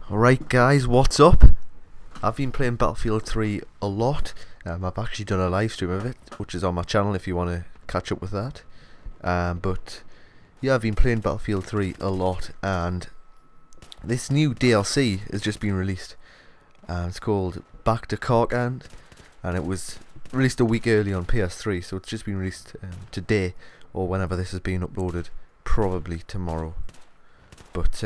Alright guys, what's up? I've been playing Battlefield 3 a lot. I've actually done a live stream of it, which is on my channel if you want to catch up with that. But yeah, I've been playing Battlefield 3 a lot, and this new DLC has just been released. It's called Back to Karkand, and it was released a week early on PS3, so it's just been released today, or whenever this has been uploaded, probably tomorrow. But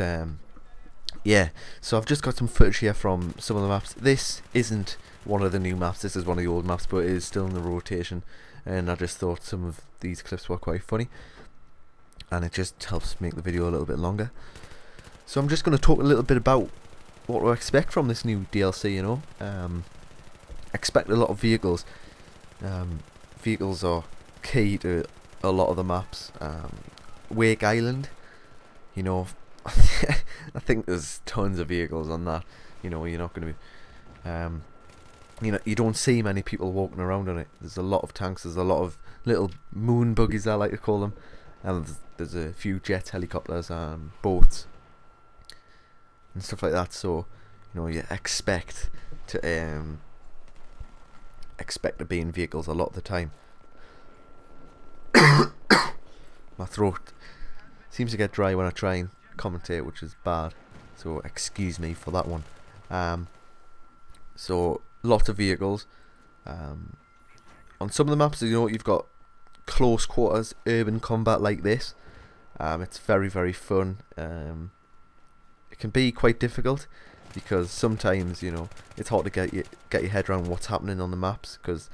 yeah, so I've just got some footage here from some of the maps. This isn't one of the new maps, this is one of the old maps, but it is still in the rotation, and I just thought some of these clips were quite funny, and it just helps make the video a little bit longer. So I'm just going to talk a little bit about what to expect from this new DLC, you know. Expect a lot of vehicles. Vehicles are key to a lot of the maps. Wake Island, you know, I think there's tons of vehicles on that. You know, you're not going to be, you know, you don't see many people walking around on it. There's a lot of tanks. There's a lot of little moon buggies, I like to call them, and there's a few jets, helicopters, and boats, and stuff like that. So, you know, you expect to be in vehicles a lot of the time. My throat seems to get dry when I try and commentate, which is bad, so excuse me for that one. So lots of vehicles. On some of the maps, you know, you've got close quarters urban combat like this. It's very, very fun. It can be quite difficult because sometimes, you know, it's hard to get your head around what's happening on the maps, because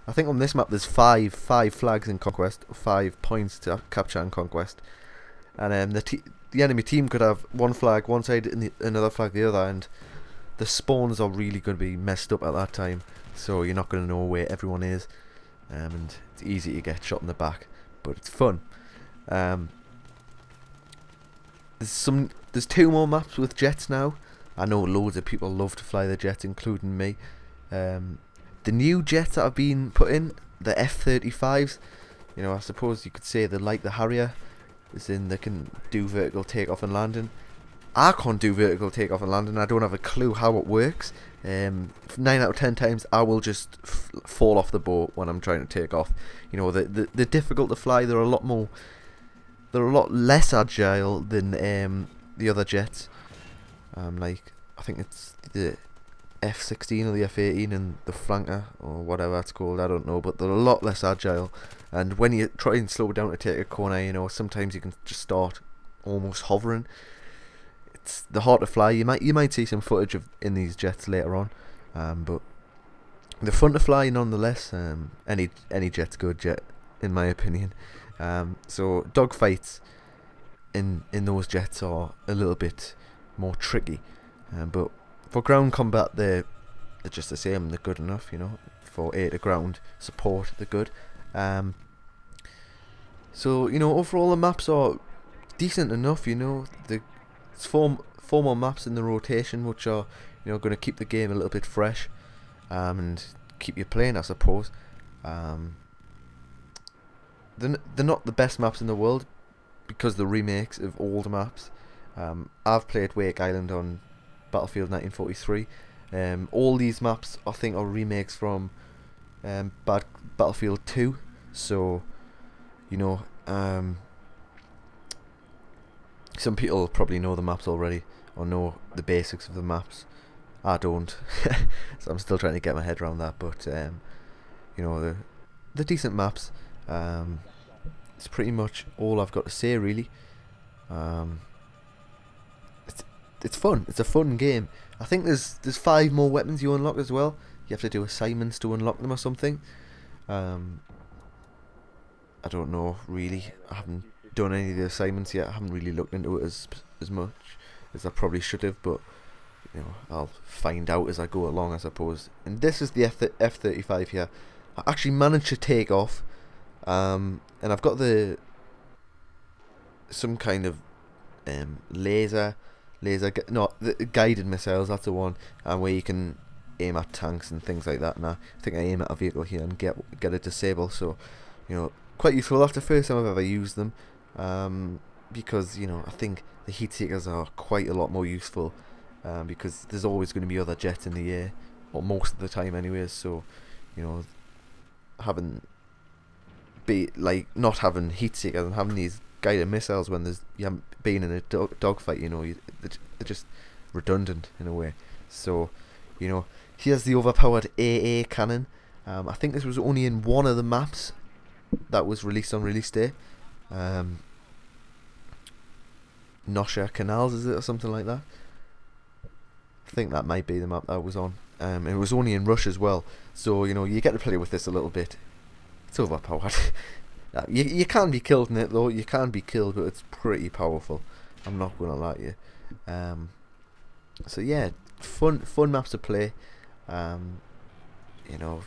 I think on this map there's five flags in Conquest, 5 points to capture in Conquest, and the enemy team could have one flag one side and another flag the other, and the spawns are really going to be messed up at that time, so you're not going to know where everyone is, and it's easy to get shot in the back, but it's fun. There's 2 more maps with jets now. I know loads of people love to fly the jets, including me. The new jets that have been put in, the F-35s, you know, I suppose you could say they're like the Harrier, as in they can do vertical takeoff and landing. I can't do vertical takeoff and landing. I don't have a clue how it works. 9 out of 10 times I will just fall off the boat when I'm trying to take off. You know, they're difficult to fly. They're a lot less agile than the other jets. Like, I think it's the F-16 or the F-18 and the flanker or whatever it's called, I don't know, but they're a lot less agile, and when you try and slow down to take a corner, you know, sometimes you can just start almost hovering. They're hard to fly. You might see some footage in these jets later on, but they're fun to fly nonetheless. Any jet's good jet, in my opinion. So dogfights in those jets are a little bit more tricky, but for ground combat they're just the same. They're good enough, you know. For air to ground support, they're good. So, you know, overall the maps are decent enough, you know. It's four more maps in the rotation, which are, you know, going to keep the game a little bit fresh, and keep you playing, I suppose. They're not the best maps in the world, because they're remakes of old maps. I've played Wake Island on Battlefield 1943. All these maps, I think, are remakes from Battlefield 2. So, you know, some people probably know the maps already, or know the basics of the maps. I don't, so I'm still trying to get my head around that. But you know, the decent maps. It's pretty much all I've got to say, really. It's fun. It's a fun game. I think there's 5 more weapons you unlock as well. You have to do assignments to unlock them or something. I don't know, really. I haven't done any of the assignments yet. I haven't really looked into it as much as I probably should have, but you know, I'll find out as I go along, I suppose. And this is the F-35 here. I actually managed to take off, and I've got some kind of laser the guided missiles, that's the one, and where you can aim at tanks and things like that. And I think I aim at a vehicle here and get it disabled. So, you know, quite useful. That's the first time I've ever used them, because, you know, I think the heat seekers are quite a lot more useful because there's always going to be other jets in the air, or most of the time anyways. So, you know, not having heat seekers and having these guided missiles when you haven't been in a dogfight, you know, they're just redundant in a way. So, you know, here's the overpowered AA cannon. I think this was only in one of the maps that was released on release day. Nosha Canals, is it, or something like that? I think that might be the map that was on. It was only in Rush as well, so you know, you get to play with this a little bit. It's overpowered. You can be killed in it though. You can be killed, but it's pretty powerful. I'm not gonna lie to you. So yeah, fun maps to play. You know,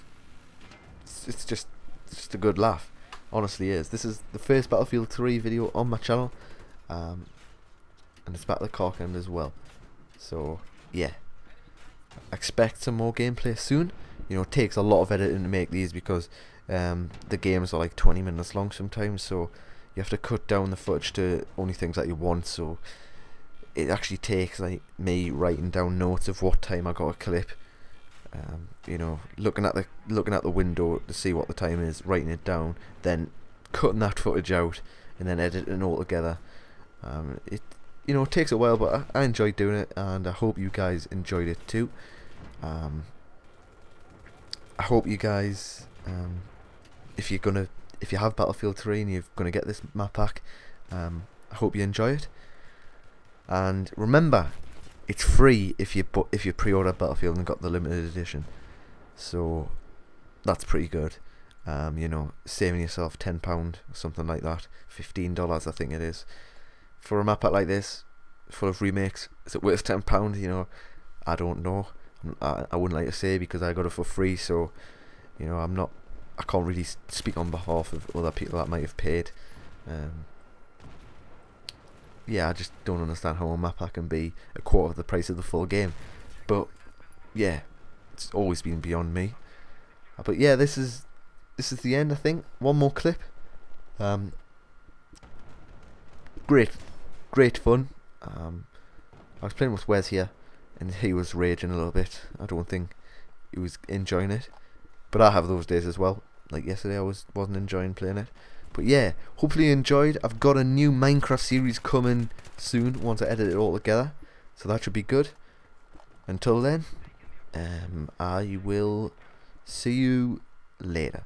it's just a good laugh. Honestly, is. This is the first Battlefield 3 video on my channel, and it's Battle of Karkand as well. So yeah, expect some more gameplay soon. You know, it takes a lot of editing to make these because the games are like 20 minutes long sometimes, so you have to cut down the footage to only things that you want. So it actually takes like me writing down notes of what time I got a clip. You know, looking at the window to see what the time is, writing it down, then cutting that footage out, and then editing it all together. You know, it takes a while, but I enjoyed doing it, and I hope you guys enjoyed it too. I hope you guys, if you have Battlefield 3 and you're gonna get this map pack, I hope you enjoy it. And remember, it's free if you pre-order Battlefield and got the limited edition. So that's pretty good. You know, saving yourself £10 or something like that, $15 I think it is, for a map pack like this, full of remakes. Is it worth £10? You know, I don't know. I wouldn't like to say because I got it for free. So, you know, I can't really speak on behalf of other people that might have paid. Yeah, I just don't understand how a map pack can be a quarter of the price of the full game. But yeah, it's always been beyond me. But yeah, this is the end, I think. One more clip. Great fun. I was playing with Wes here, and he was raging a little bit. I don't think he was enjoying it, but I have those days as well. Like yesterday, I wasn't enjoying playing it. But yeah, hopefully you enjoyed. I've got a new Minecraft series coming soon once I edit it all together, so that should be good. Until then, I will see you later.